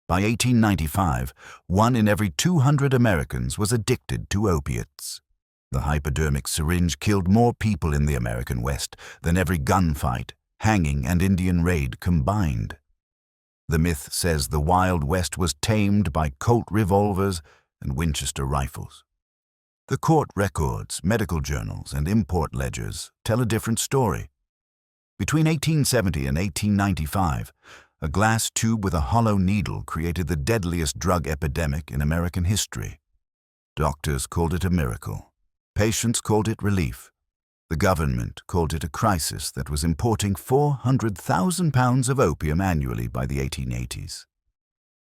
By 1895, 1 in every 200 Americans was addicted to opiates. The hypodermic syringe killed more people in the American West than every gunfight, hanging, and Indian raid combined. The myth says the Wild West was tamed by Colt revolvers and Winchester rifles. The court records, medical journals, and import ledgers tell a different story. Between 1870 and 1895, a glass tube with a hollow needle created the deadliest drug epidemic in American history. Doctors called it a miracle. Patients called it relief. The government called it a crisis that was importing 400,000 pounds of opium annually by the 1880s.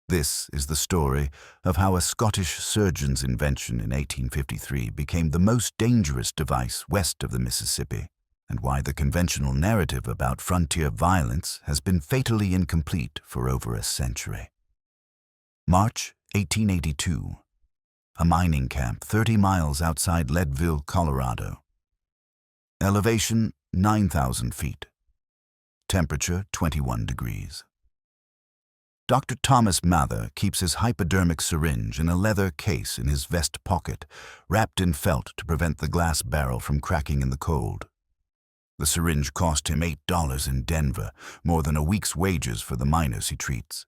This is the story of how a Scottish surgeon's invention in 1853 became the most dangerous device west of the Mississippi, and why the conventional narrative about frontier violence has been fatally incomplete for over a century. March 1882. A mining camp 30 miles outside Leadville, Colorado. Elevation 9,000 feet. Temperature 21 degrees. Dr. Thomas Mather keeps his hypodermic syringe in a leather case in his vest pocket, wrapped in felt to prevent the glass barrel from cracking in the cold. The syringe cost him $8 in Denver, more than a week's wages for the miners he treats.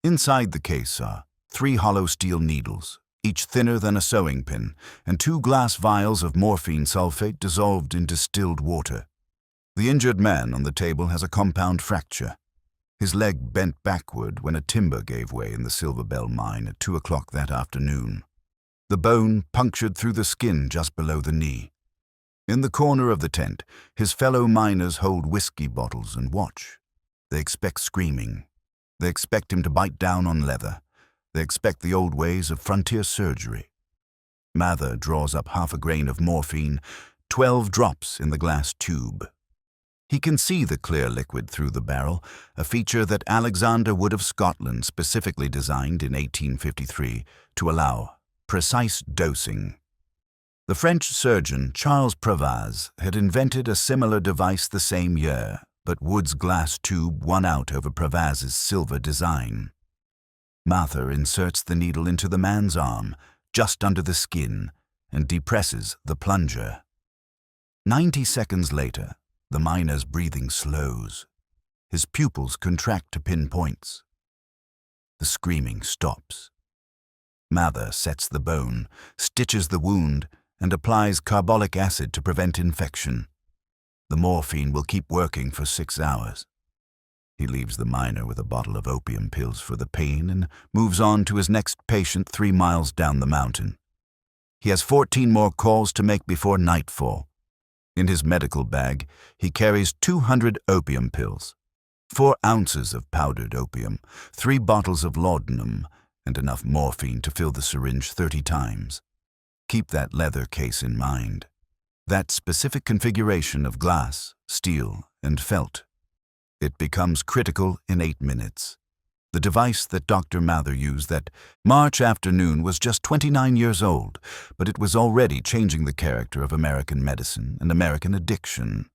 Inside the case are 3 hollow steel needles, each thinner than a sewing pin, and 2 glass vials of morphine sulfate dissolved in distilled water. The injured man on the table has a compound fracture. His leg bent backward when a timber gave way in the Silver Bell mine at 2 o'clock that afternoon. The bone punctured through the skin just below the knee. In the corner of the tent, his fellow miners hold whiskey bottles and watch. They expect screaming. They expect him to bite down on leather. They expect the old ways of frontier surgery. Mather draws up half a grain of morphine, 12 drops in the glass tube. He can see the clear liquid through the barrel, a feature that Alexander Wood of Scotland specifically designed in 1853 to allow precise dosing. The French surgeon Charles Prevaz had invented a similar device the same year, but Wood's glass tube won out over Prevaz's silver design. Mather inserts the needle into the man's arm, just under the skin, and depresses the plunger. 90 seconds later, the miner's breathing slows. His pupils contract to pinpoints. The screaming stops. Mather sets the bone, stitches the wound, and applies carbolic acid to prevent infection. The morphine will keep working for 6 hours. He leaves the miner with a bottle of opium pills for the pain and moves on to his next patient 3 miles down the mountain. He has 14 more calls to make before nightfall. In his medical bag, he carries 200 opium pills, 4 ounces of powdered opium, 3 bottles of laudanum, and enough morphine to fill the syringe 30 times. Keep that leather case in mind. That specific configuration of glass, steel, and felt. It becomes critical in 8 minutes. The device that Dr. Mather used that March afternoon was just 29 years old, but it was already changing the character of American medicine and American addiction.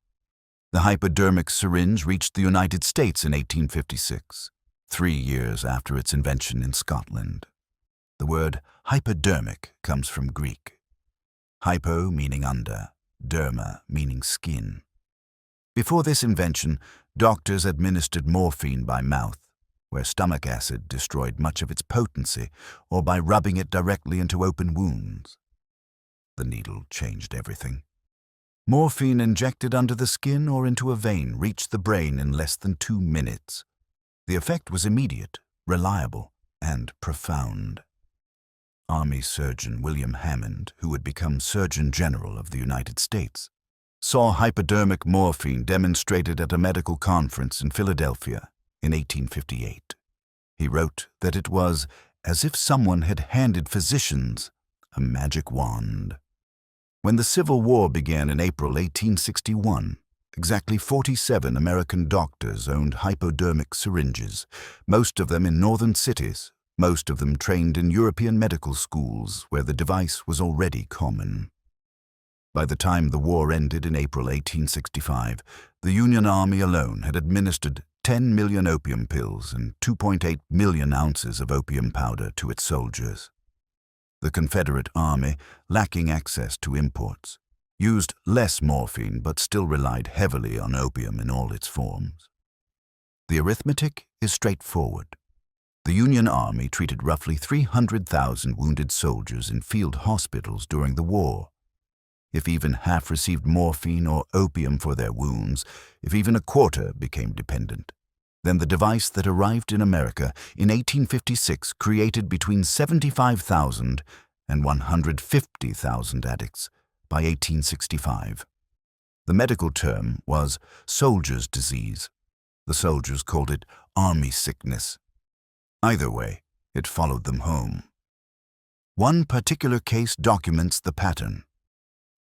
The hypodermic syringe reached the United States in 1856, 3 years after its invention in Scotland. The word hypodermic comes from Greek. Hypo meaning under, derma meaning skin. Before this invention, doctors administered morphine by mouth, where stomach acid destroyed much of its potency, or by rubbing it directly into open wounds. The needle changed everything. Morphine injected under the skin or into a vein reached the brain in less than 2 minutes. The effect was immediate, reliable, and profound. Army surgeon William Hammond, who would become Surgeon General of the United States, saw hypodermic morphine demonstrated at a medical conference in Philadelphia in 1858. He wrote that it was as if someone had handed physicians a magic wand. When the Civil War began in April 1861, exactly 47 American doctors owned hypodermic syringes, most of them in northern cities, most of them trained in European medical schools where the device was already common. By the time the war ended in April 1865, the Union Army alone had administered 10 million opium pills and 2.8 million ounces of opium powder to its soldiers. The Confederate Army, lacking access to imports, used less morphine but still relied heavily on opium in all its forms. The arithmetic is straightforward. The Union Army treated roughly 300,000 wounded soldiers in field hospitals during the war. If even half received morphine or opium for their wounds, if even a quarter became dependent, then the device that arrived in America in 1856 created between 75,000 and 150,000 addicts by 1865. The medical term was soldier's disease. The soldiers called it army sickness. Either way, it followed them home. One particular case documents the pattern.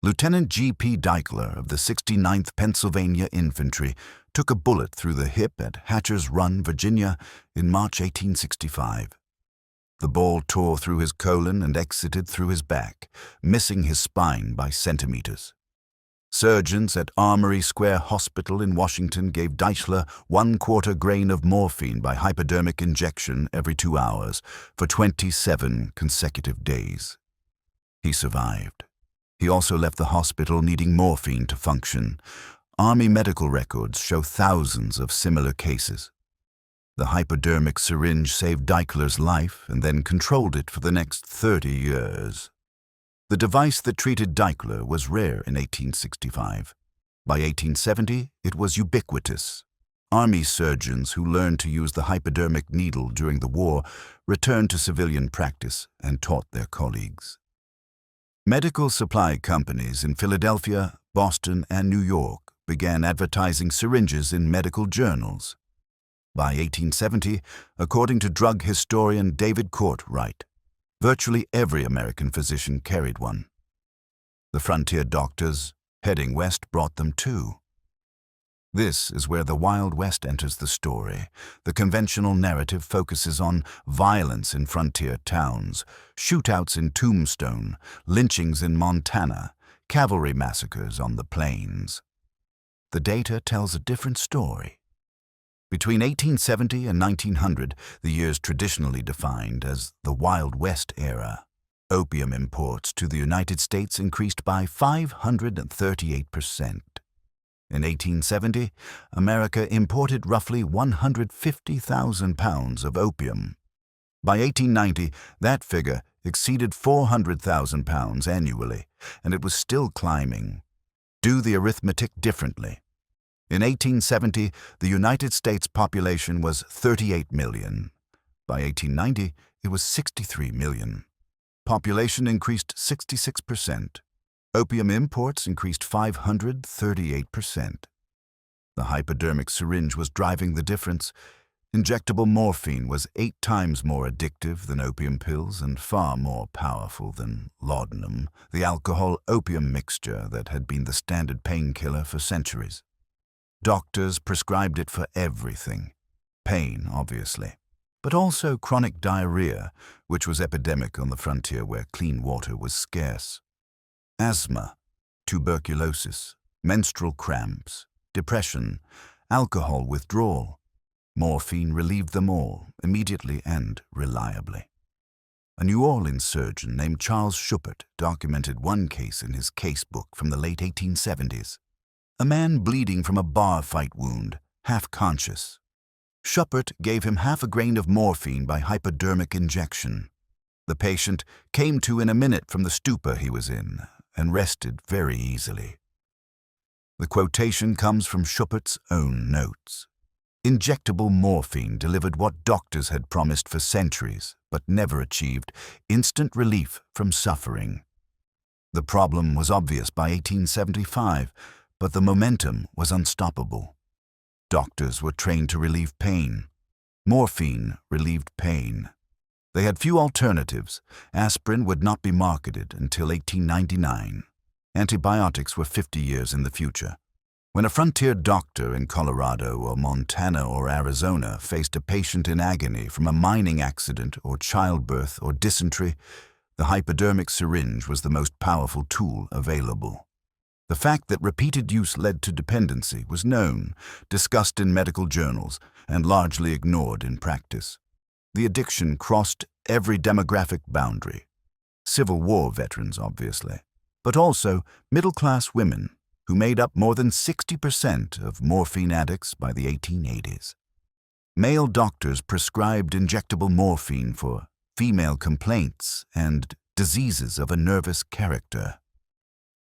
Lieutenant G.P. Deichler of the 69th Pennsylvania Infantry took a bullet through the hip at Hatcher's Run, Virginia, in March 1865. The ball tore through his colon and exited through his back, missing his spine by centimeters. Surgeons at Armory Square Hospital in Washington gave Deichler 1/4 grain of morphine by hypodermic injection every 2 hours for 27 consecutive days. He survived. He also left the hospital needing morphine to function. Army medical records show thousands of similar cases. The hypodermic syringe saved Deichler's life and then controlled it for the next 30 years. The device that treated Deichler was rare in 1865. By 1870, it was ubiquitous. Army surgeons who learned to use the hypodermic needle during the war returned to civilian practice and taught their colleagues. Medical supply companies in Philadelphia, Boston, and New York began advertising syringes in medical journals. By 1870, according to drug historian David Courtwright, virtually every American physician carried one. The frontier doctors, heading west, brought them too. This is where the Wild West enters the story. The conventional narrative focuses on violence in frontier towns, shootouts in Tombstone, lynchings in Montana, cavalry massacres on the plains. The data tells a different story. Between 1870 and 1900, the years traditionally defined as the Wild West era, opium imports to the United States increased by 538%. In 1870, America imported roughly 150,000 pounds of opium. By 1890, that figure exceeded 400,000 pounds annually, and it was still climbing. Do the arithmetic differently. In 1870, the United States population was 38 million. By 1890, it was 63 million. Population increased 66%. Opium imports increased 538%. The hypodermic syringe was driving the difference. Injectable morphine was 8 times more addictive than opium pills and far more powerful than laudanum, the alcohol-opium mixture that had been the standard painkiller for centuries. Doctors prescribed it for everything. Pain, obviously, but also chronic diarrhea, which was epidemic on the frontier where clean water was scarce. Asthma, tuberculosis, menstrual cramps, depression, alcohol withdrawal. Morphine relieved them all, immediately and reliably. A New Orleans surgeon named Charles Schuppert documented one case in his casebook from the late 1870s. A man bleeding from a bar fight wound, half conscious. Schuppert gave him half a grain of morphine by hypodermic injection. The patient came to in a minute from the stupor he was in and rested very easily. The quotation comes from Schuppert's own notes. Injectable morphine delivered what doctors had promised for centuries, but never achieved instant relief from suffering. The problem was obvious by 1875, but the momentum was unstoppable. Doctors were trained to relieve pain. Morphine relieved pain. They had few alternatives. Aspirin would not be marketed until 1899. Antibiotics were 50 years in the future. When a frontier doctor in Colorado or Montana or Arizona faced a patient in agony from a mining accident or childbirth or dysentery, the hypodermic syringe was the most powerful tool available. The fact that repeated use led to dependency was known, discussed in medical journals, and largely ignored in practice. The addiction crossed every demographic boundary. Civil War veterans, obviously, but also middle-class women, who made up more than 60% of morphine addicts by the 1880s. Male doctors prescribed injectable morphine for female complaints and diseases of a nervous character.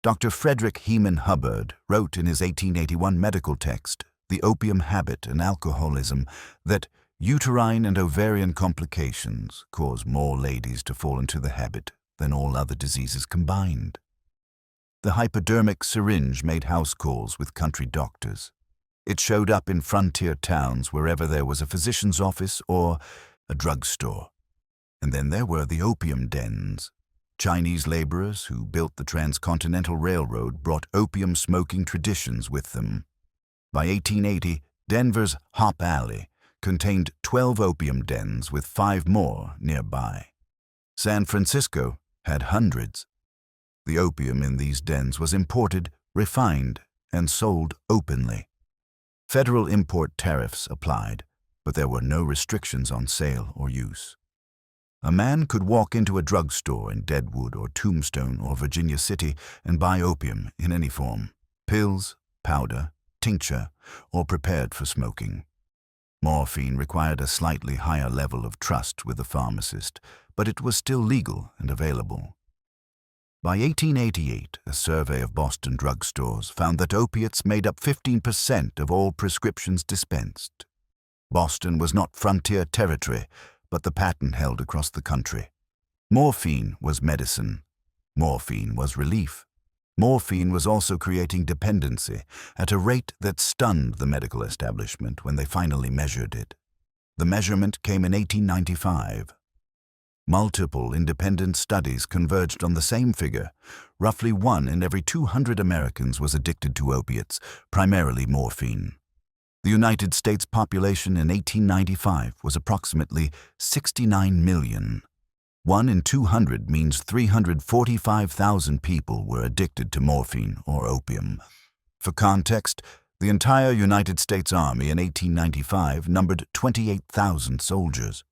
Dr. Frederick Heman Hubbard wrote in his 1881 medical text, The Opium Habit and Alcoholism, that uterine and ovarian complications cause more ladies to fall into the habit than all other diseases combined. The hypodermic syringe made house calls with country doctors. It showed up in frontier towns wherever there was a physician's office or a drugstore. And then there were the opium dens. Chinese laborers who built the Transcontinental Railroad brought opium smoking traditions with them. By 1880, Denver's Hop Alley contained 12 opium dens with 5 more nearby. San Francisco had hundreds. The opium in these dens was imported, refined, and sold openly. Federal import tariffs applied, but there were no restrictions on sale or use. A man could walk into a drugstore in Deadwood or Tombstone or Virginia City and buy opium in any form: pills, powder, tincture, or prepared for smoking. Morphine required a slightly higher level of trust with the pharmacist, but it was still legal and available. By 1888, a survey of Boston drugstores found that opiates made up 15% of all prescriptions dispensed. Boston was not frontier territory, but the pattern held across the country. Morphine was medicine. Morphine was relief. Morphine was also creating dependency at a rate that stunned the medical establishment when they finally measured it. The measurement came in 1895. Multiple independent studies converged on the same figure. Roughly 1 in every 200 Americans was addicted to opiates, primarily morphine. The United States population in 1895 was approximately 69 million. 1 in 200 means 345,000 people were addicted to morphine or opium. For context, the entire United States Army in 1895 numbered 28,000 soldiers.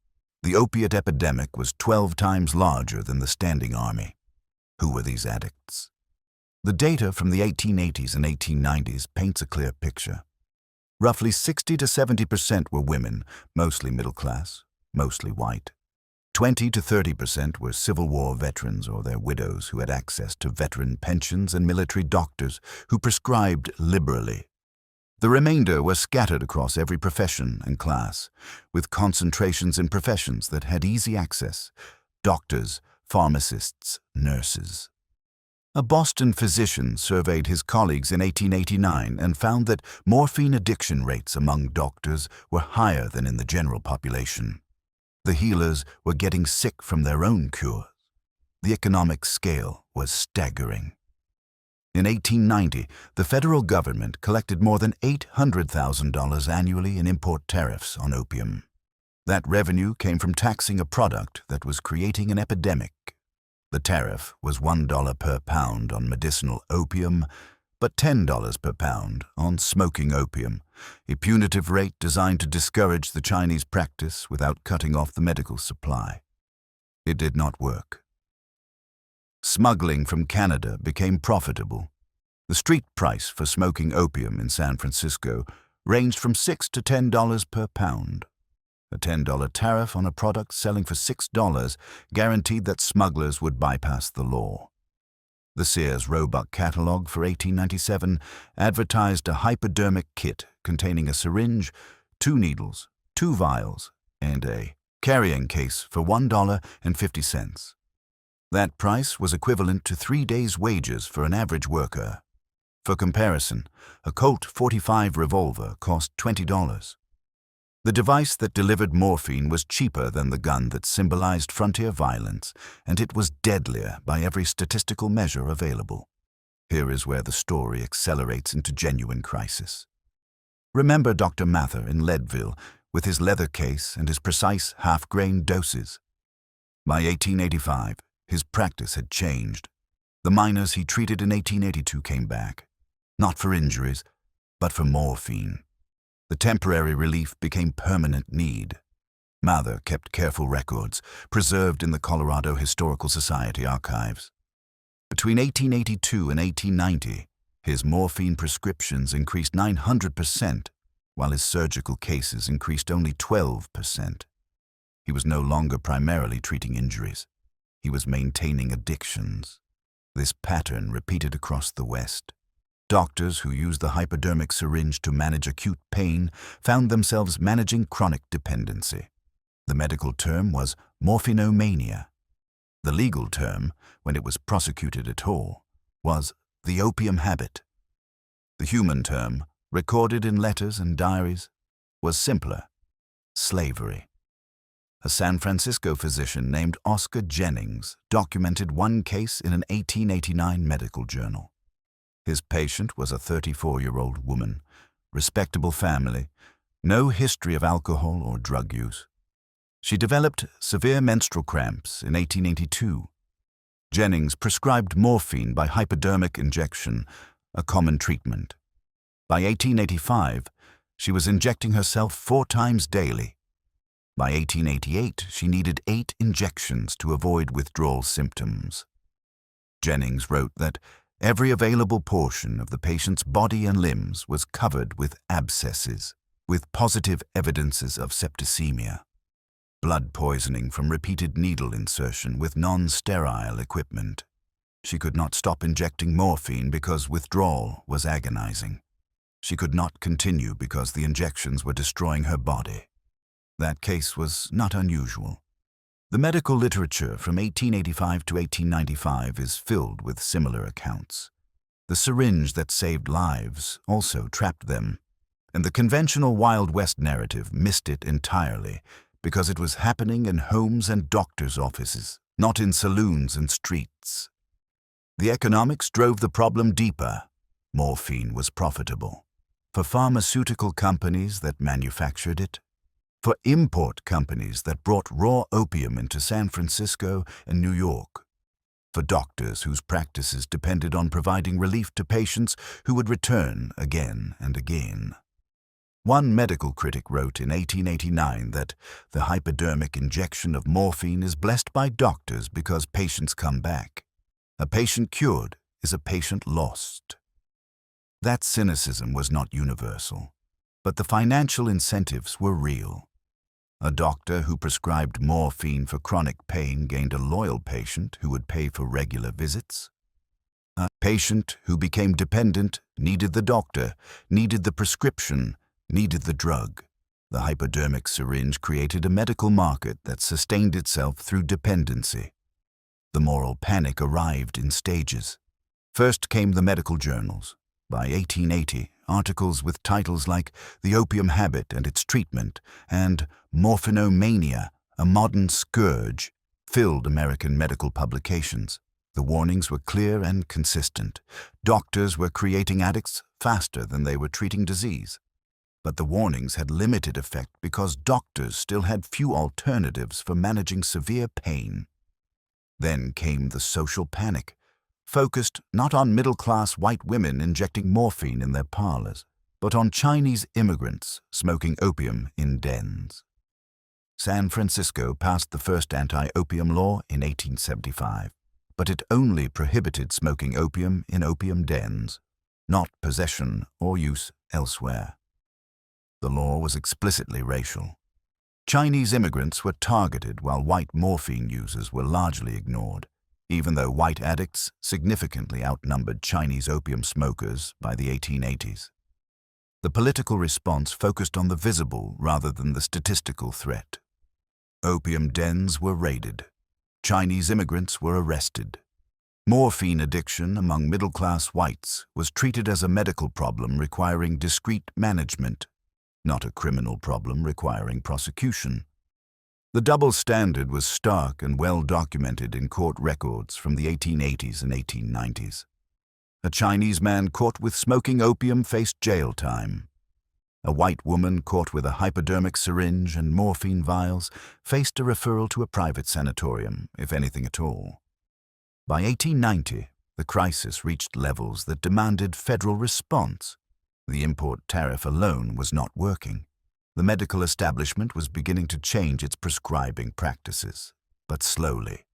The opiate epidemic was 12 times larger than the standing army. Who were these addicts? The data from the 1880s and 1890s paints a clear picture. Roughly 60 to 70% were women, mostly middle class, mostly white. 20 to 30% were Civil War veterans or their widows who had access to veteran pensions and military doctors who prescribed liberally. The remainder were scattered across every profession and class, with concentrations in professions that had easy access: doctors, pharmacists, nurses. A Boston physician surveyed his colleagues in 1889 and found that morphine addiction rates among doctors were higher than in the general population. The healers were getting sick from their own cures. The economic scale was staggering. In 1890, the federal government collected more than $800,000 annually in import tariffs on opium. That revenue came from taxing a product that was creating an epidemic. The tariff was $1 per pound on medicinal opium, but $10 per pound on smoking opium, a punitive rate designed to discourage the Chinese practice without cutting off the medical supply. It did not work. Smuggling from Canada became profitable. The street price for smoking opium in San Francisco ranged from $6 to $10 per pound. A $10 tariff on a product selling for $6 guaranteed that smugglers would bypass the law. The Sears Roebuck catalog for 1897 advertised a hypodermic kit containing a syringe, 2 needles, 2 vials, and a carrying case for $1.50. That price was equivalent to 3 days' wages for an average worker. For comparison, a Colt .45 revolver cost $20. The device that delivered morphine was cheaper than the gun that symbolized frontier violence, and it was deadlier by every statistical measure available. Here is where the story accelerates into genuine crisis. Remember Dr. Mather in Leadville with his leather case and his precise half-grain doses. By 1885, his practice had changed. The miners he treated in 1882 came back, not for injuries, but for morphine. The temporary relief became permanent need. Mather kept careful records, preserved in the Colorado Historical Society archives. Between 1882 and 1890, his morphine prescriptions increased 900%, while his surgical cases increased only 12%. He was no longer primarily treating injuries. He was maintaining addictions. This pattern repeated across the West. Doctors who used the hypodermic syringe to manage acute pain found themselves managing chronic dependency. The medical term was morphinomania. The legal term, when it was prosecuted at all, was the opium habit. The human term, recorded in letters and diaries, was simpler: slavery. A San Francisco physician named Oscar Jennings documented one case in an 1889 medical journal. His patient was a 34-year-old woman, respectable family, no history of alcohol or drug use. She developed severe menstrual cramps in 1882. Jennings prescribed morphine by hypodermic injection, a common treatment. By 1885, she was injecting herself 4 times daily. By 1888, she needed 8 injections to avoid withdrawal symptoms. Jennings wrote that every available portion of the patient's body and limbs was covered with abscesses, with positive evidences of septicemia. Blood poisoning from repeated needle insertion with non-sterile equipment. She could not stop injecting morphine because withdrawal was agonizing. She could not continue because the injections were destroying her body. That case was not unusual. The medical literature from 1885 to 1895 is filled with similar accounts. The syringe that saved lives also trapped them, and the conventional Wild West narrative missed it entirely, because it was happening in homes and doctors' offices, not in saloons and streets. The economics drove the problem deeper. Morphine was profitable. For pharmaceutical companies that manufactured it, for import companies that brought raw opium into San Francisco and New York, for doctors whose practices depended on providing relief to patients who would return again and again. One medical critic wrote in 1889 that the hypodermic injection of morphine is blessed by doctors because patients come back. A patient cured is a patient lost. That cynicism was not universal, but the financial incentives were real. A doctor who prescribed morphine for chronic pain gained a loyal patient who would pay for regular visits. A patient who became dependent needed the doctor, needed the prescription, needed the drug. The hypodermic syringe created a medical market that sustained itself through dependency. The moral panic arrived in stages. First came the medical journals. By 1880, articles with titles like The Opium Habit and Its Treatment and Morphinomania, a Modern Scourge, filled American medical publications. The warnings were clear and consistent. Doctors were creating addicts faster than they were treating disease. But the warnings had limited effect because doctors still had few alternatives for managing severe pain. Then came the social panic, focused not on middle-class white women injecting morphine in their parlors, but on Chinese immigrants smoking opium in dens. San Francisco passed the first anti-opium law in 1875, but it only prohibited smoking opium in opium dens, not possession or use elsewhere. The law was explicitly racial. Chinese immigrants were targeted while white morphine users were largely ignored, even though white addicts significantly outnumbered Chinese opium smokers by the 1880s. The political response focused on the visible rather than the statistical threat. Opium dens were raided. Chinese immigrants were arrested. Morphine addiction among middle-class whites was treated as a medical problem requiring discreet management, not a criminal problem requiring prosecution. The double standard was stark and well documented in court records from the 1880s and 1890s. A Chinese man caught with smoking opium faced jail time. A white woman caught with a hypodermic syringe and morphine vials faced a referral to a private sanatorium, if anything at all. By 1890, The crisis reached levels that demanded federal response. The import tariff alone was not working. The medical establishment was beginning to change its prescribing practices, but slowly.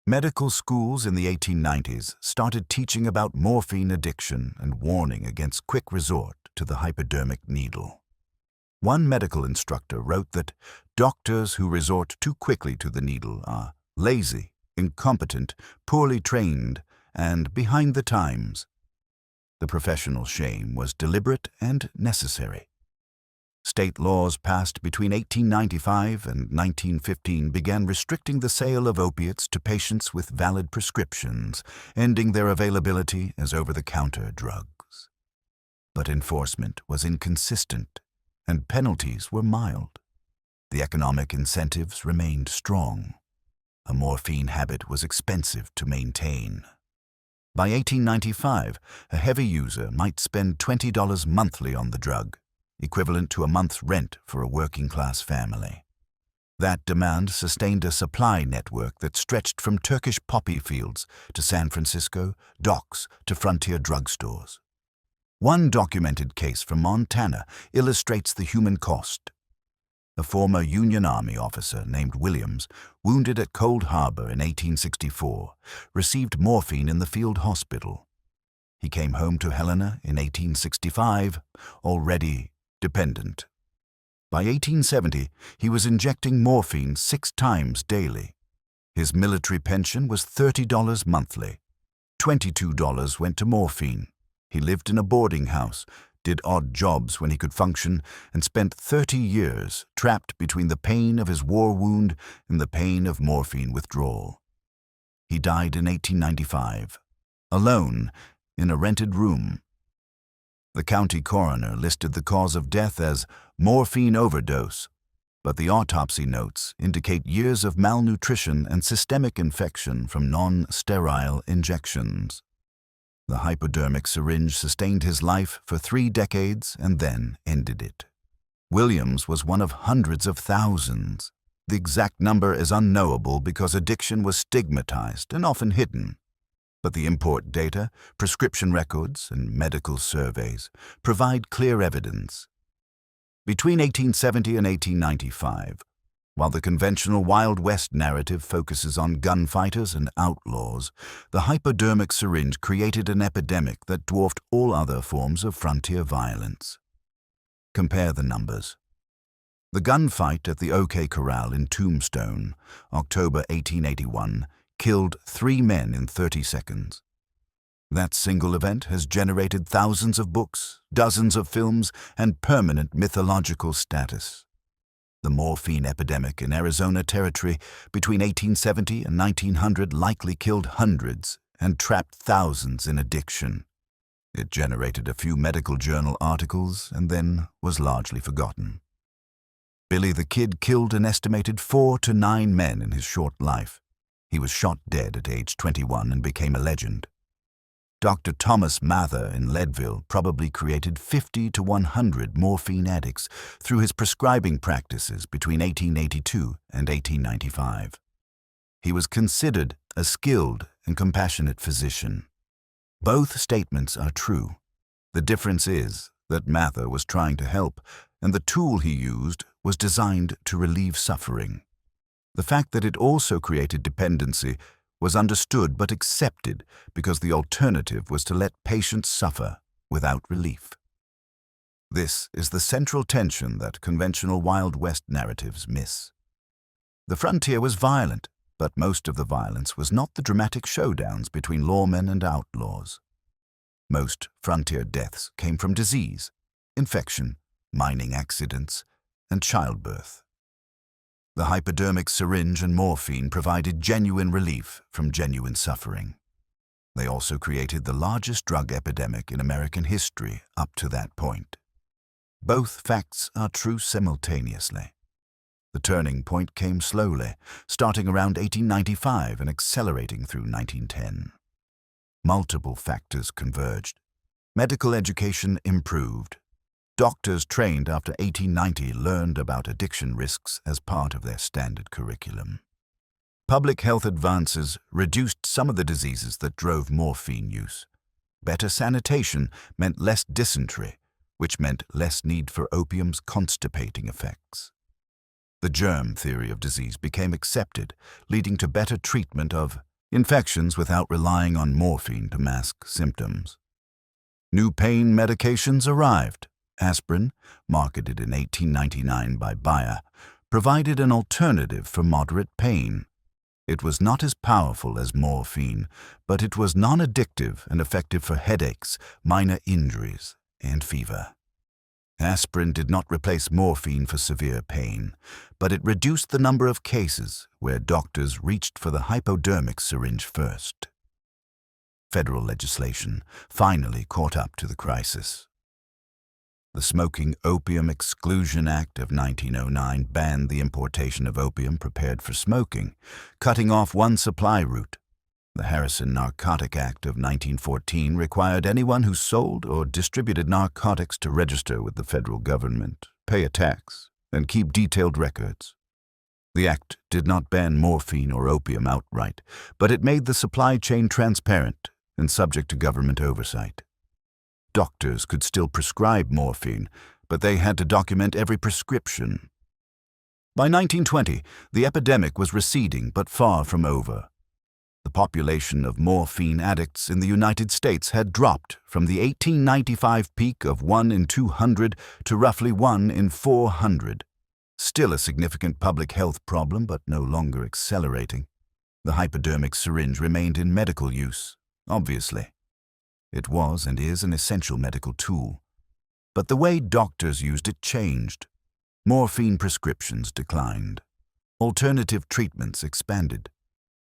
Medical schools in the 1890s started teaching about morphine addiction and warning against quick resort to the hypodermic needle. One medical instructor wrote that doctors who resort too quickly to the needle are lazy, incompetent, poorly trained, and behind the times. The professional shame was deliberate and necessary. State laws passed between 1895 and 1915 began restricting the sale of opiates to patients with valid prescriptions, ending their availability as over-the-counter drugs. But enforcement was inconsistent, and penalties were mild. The economic incentives remained strong. A morphine habit was expensive to maintain. By 1895, a heavy user might spend $20 monthly on the drug, equivalent to a month's rent for a working-class family. That demand sustained a supply network that stretched from Turkish poppy fields to San Francisco, docks to frontier drugstores. One documented case from Montana illustrates the human cost. A former Union Army officer named Williams, wounded at Cold Harbor in 1864, received morphine in the field hospital. He came home to Helena in 1865, already dependent. By 1870, he was injecting morphine 6 times daily. His military pension was $30 monthly. $22 went to morphine. He lived in a boarding house, did odd jobs when he could function, and spent 30 years trapped between the pain of his war wound and the pain of morphine withdrawal. He died in 1895, alone, in a rented room. The county coroner listed the cause of death as morphine overdose, but the autopsy notes indicate years of malnutrition and systemic infection from non-sterile injections. The hypodermic syringe sustained his life for 3 decades and then ended it. Williams was one of hundreds of thousands. The exact number is unknowable because addiction was stigmatized and often hidden. But the import data, prescription records, and medical surveys provide clear evidence. Between 1870 and 1895, while the conventional Wild West narrative focuses on gunfighters and outlaws, the hypodermic syringe created an epidemic that dwarfed all other forms of frontier violence. Compare the numbers. The gunfight at the OK Corral in Tombstone, October 1881, killed 3 men in 30 seconds. That single event has generated thousands of books, dozens of films, and permanent mythological status. The morphine epidemic in Arizona Territory between 1870 and 1900 likely killed hundreds and trapped thousands in addiction. It generated a few medical journal articles and then was largely forgotten. Billy the Kid killed an estimated 4 to 9 men in his short life. He was shot dead at age 21 and became a legend. Dr. Thomas Mather in Leadville probably created 50 to 100 morphine addicts through his prescribing practices between 1882 and 1895. He was considered a skilled and compassionate physician. Both statements are true. The difference is that Mather was trying to help, and the tool he used was designed to relieve suffering. The fact that it also created dependency was understood but accepted because the alternative was to let patients suffer without relief. This is the central tension that conventional Wild West narratives miss. The frontier was violent, but most of the violence was not the dramatic showdowns between lawmen and outlaws. Most frontier deaths came from disease, infection, mining accidents, and childbirth. The hypodermic syringe and morphine provided genuine relief from genuine suffering. They also created the largest drug epidemic in American history up to that point. Both facts are true simultaneously. The turning point came slowly, starting around 1895 and accelerating through 1910. Multiple factors converged. Medical education improved. Doctors trained after 1890 learned about addiction risks as part of their standard curriculum. Public health advances reduced some of the diseases that drove morphine use. Better sanitation meant less dysentery, which meant less need for opium's constipating effects. The germ theory of disease became accepted, leading to better treatment of infections without relying on morphine to mask symptoms. New pain medications arrived. Aspirin, marketed in 1899 by Bayer, provided an alternative for moderate pain. It was not as powerful as morphine, but it was non-addictive and effective for headaches, minor injuries, and fever. Aspirin did not replace morphine for severe pain, but it reduced the number of cases where doctors reached for the hypodermic syringe first. Federal legislation finally caught up to the crisis. The Smoking Opium Exclusion Act of 1909 banned the importation of opium prepared for smoking, cutting off one supply route. The Harrison Narcotic Act of 1914 required anyone who sold or distributed narcotics to register with the federal government, pay a tax, and keep detailed records. The act did not ban morphine or opium outright, but it made the supply chain transparent and subject to government oversight. Doctors could still prescribe morphine, but they had to document every prescription. By 1920, the epidemic was receding but far from over. The population of morphine addicts in the United States had dropped from the 1895 peak of 1 in 200 to roughly 1 in 400. Still a significant public health problem, but no longer accelerating. The hypodermic syringe remained in medical use, obviously. It was and is an essential medical tool. But the way doctors used it changed. Morphine prescriptions declined. Alternative treatments expanded.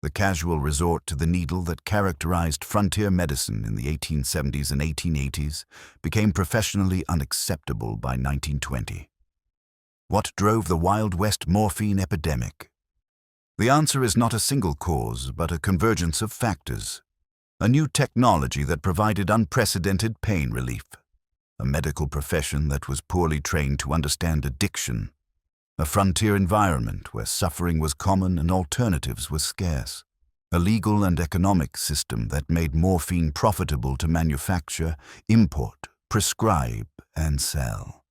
The casual resort to the needle that characterized frontier medicine in the 1870s and 1880s became professionally unacceptable by 1920. What drove the Wild West morphine epidemic? The answer is not a single cause, but a convergence of factors. A new technology that provided unprecedented pain relief. A medical profession that was poorly trained to understand addiction. A frontier environment where suffering was common and alternatives were scarce. A legal and economic system that made morphine profitable to manufacture, import, prescribe, and sell.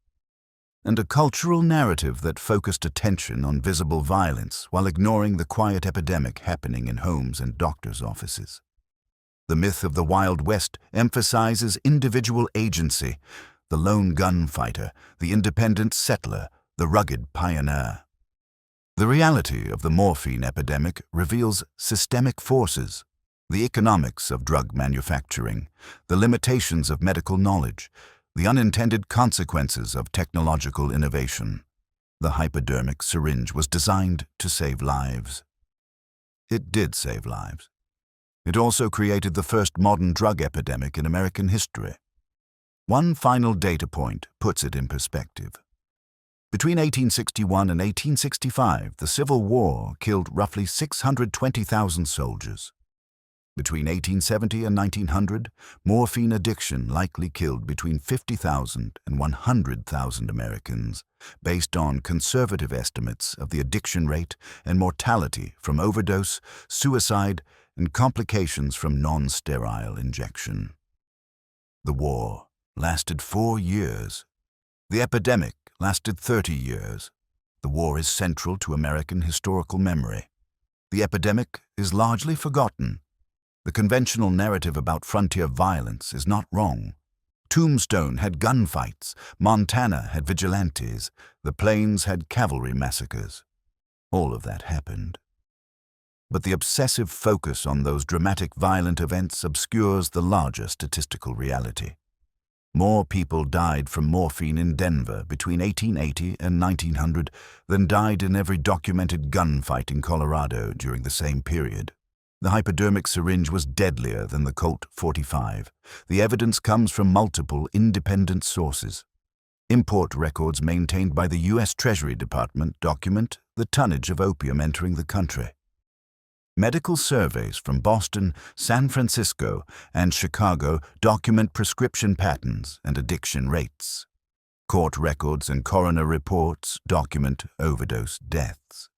And a cultural narrative that focused attention on visible violence while ignoring the quiet epidemic happening in homes and doctors' offices. The myth of the Wild West emphasizes individual agency, the lone gunfighter, the independent settler, the rugged pioneer. The reality of the morphine epidemic reveals systemic forces, the economics of drug manufacturing, the limitations of medical knowledge, the unintended consequences of technological innovation. The hypodermic syringe was designed to save lives. It did save lives. It also created the first modern drug epidemic in American history. One final data point puts it in perspective. Between 1861 and 1865, the Civil War killed roughly 620,000 soldiers. Between 1870 and 1900, morphine addiction likely killed between 50,000 and 100,000 Americans, based on conservative estimates of the addiction rate and mortality from overdose, suicide, and complications from non-sterile injection. The war lasted 4 years. The epidemic lasted 30 years. The war is central to American historical memory. The epidemic is largely forgotten. The conventional narrative about frontier violence is not wrong. Tombstone had gunfights, Montana had vigilantes, the Plains had cavalry massacres. All of that happened. But the obsessive focus on those dramatic violent events obscures the larger statistical reality. More people died from morphine in Denver between 1880 and 1900 than died in every documented gunfight in Colorado during the same period. The hypodermic syringe was deadlier than the Colt 45. The evidence comes from multiple independent sources. Import records maintained by the U.S. Treasury Department document the tonnage of opium entering the country. Medical surveys from Boston, San Francisco, and Chicago document prescription patterns and addiction rates. Court records and coroner reports document overdose deaths.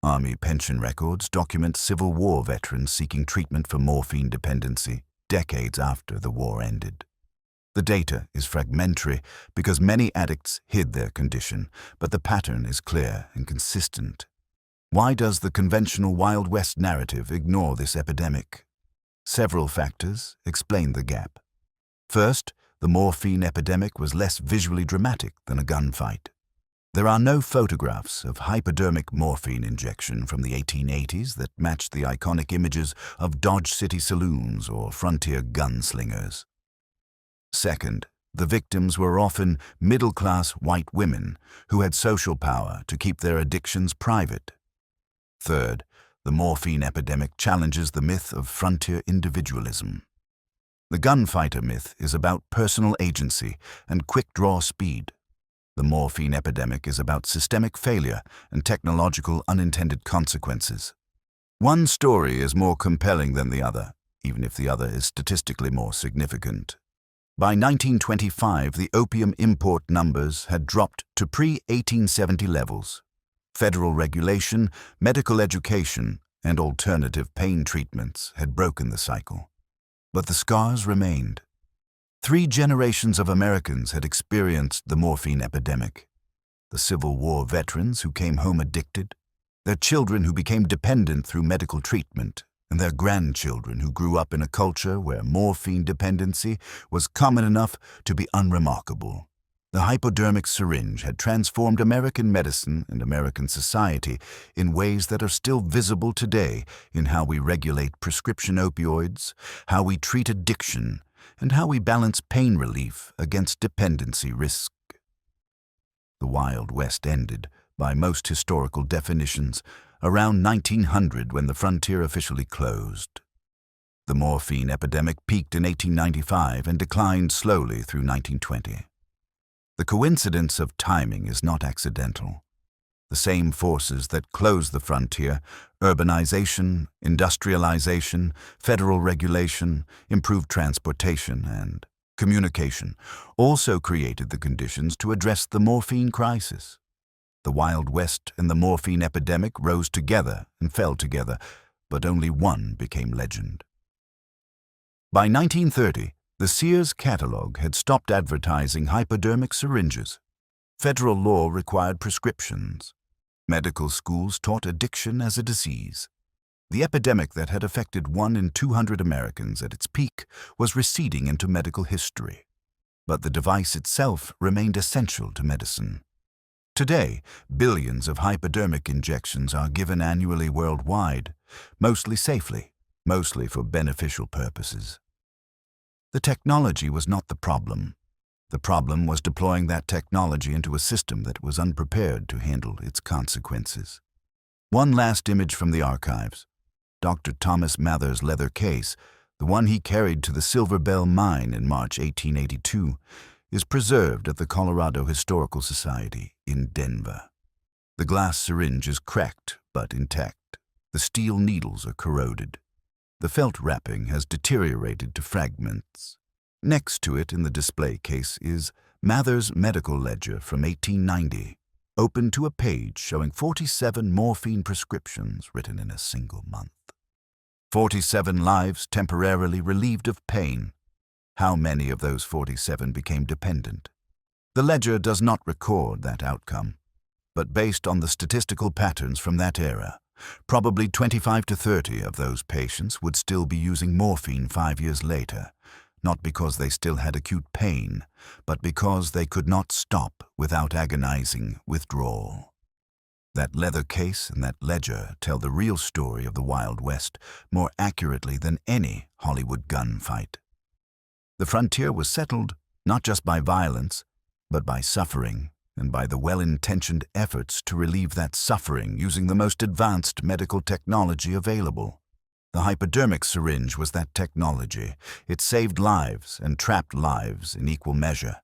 Army pension records document Civil War veterans seeking treatment for morphine dependency decades after the war ended. The data is fragmentary because many addicts hid their condition, but the pattern is clear and consistent. Why does the conventional Wild West narrative ignore this epidemic? Several factors explain the gap. First, the morphine epidemic was less visually dramatic than a gunfight. There are no photographs of hypodermic morphine injection from the 1880s that match the iconic images of Dodge City saloons or frontier gunslingers. Second, the victims were often middle-class white women who had social power to keep their addictions private. Third, the morphine epidemic challenges the myth of frontier individualism. The gunfighter myth is about personal agency and quick-draw speed. The morphine epidemic is about systemic failure and technological unintended consequences. One story is more compelling than the other, even if the other is statistically more significant. By 1925, the opium import numbers had dropped to pre-1870 levels. Federal regulation, medical education, and alternative pain treatments had broken the cycle. But the scars remained. 3 generations of Americans had experienced the morphine epidemic. The Civil War veterans who came home addicted, their children who became dependent through medical treatment, and their grandchildren who grew up in a culture where morphine dependency was common enough to be unremarkable. The hypodermic syringe had transformed American medicine and American society in ways that are still visible today in how we regulate prescription opioids, how we treat addiction, and how we balance pain relief against dependency risk. The Wild West ended, by most historical definitions, around 1900 when the frontier officially closed. The morphine epidemic peaked in 1895 and declined slowly through 1920. The coincidence of timing is not accidental. The same forces that closed the frontier, urbanization, industrialization, federal regulation, improved transportation, and communication, also created the conditions to address the morphine crisis. The Wild West and the morphine epidemic rose together and fell together, but only one became legend. By 1930, the Sears catalog had stopped advertising hypodermic syringes. Federal law required prescriptions. Medical schools taught addiction as a disease. The epidemic that had affected 1 in 200 Americans at its peak was receding into medical history. But the device itself remained essential to medicine. Today, billions of hypodermic injections are given annually worldwide, mostly safely, mostly for beneficial purposes. The technology was not the problem. The problem was deploying that technology into a system that was unprepared to handle its consequences. One last image from the archives. Dr. Thomas Mather's leather case, the one he carried to the Silver Bell mine in March 1882, is preserved at the Colorado Historical Society in Denver. The glass syringe is cracked but intact. The steel needles are corroded. The felt wrapping has deteriorated to fragments. Next to it in the display case is Mather's medical ledger from 1890, open to a page showing 47 morphine prescriptions written in a single month. 47 lives temporarily relieved of pain. How many of those 47 became dependent? The ledger does not record that outcome, but based on the statistical patterns from that era, probably 25 to 30 of those patients would still be using morphine 5 years later, not because they still had acute pain, but because they could not stop without agonizing withdrawal. That leather case and that ledger tell the real story of the Wild West more accurately than any Hollywood gunfight. The frontier was settled not just by violence, but by suffering, and by the well-intentioned efforts to relieve that suffering using the most advanced medical technology available. The hypodermic syringe was that technology. It saved lives and trapped lives in equal measure.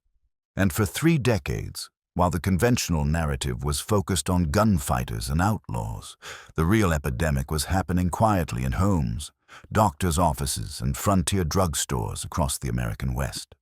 And for 3 decades, while the conventional narrative was focused on gunfighters and outlaws, the real epidemic was happening quietly in homes, doctors' offices, and frontier drugstores across the American West.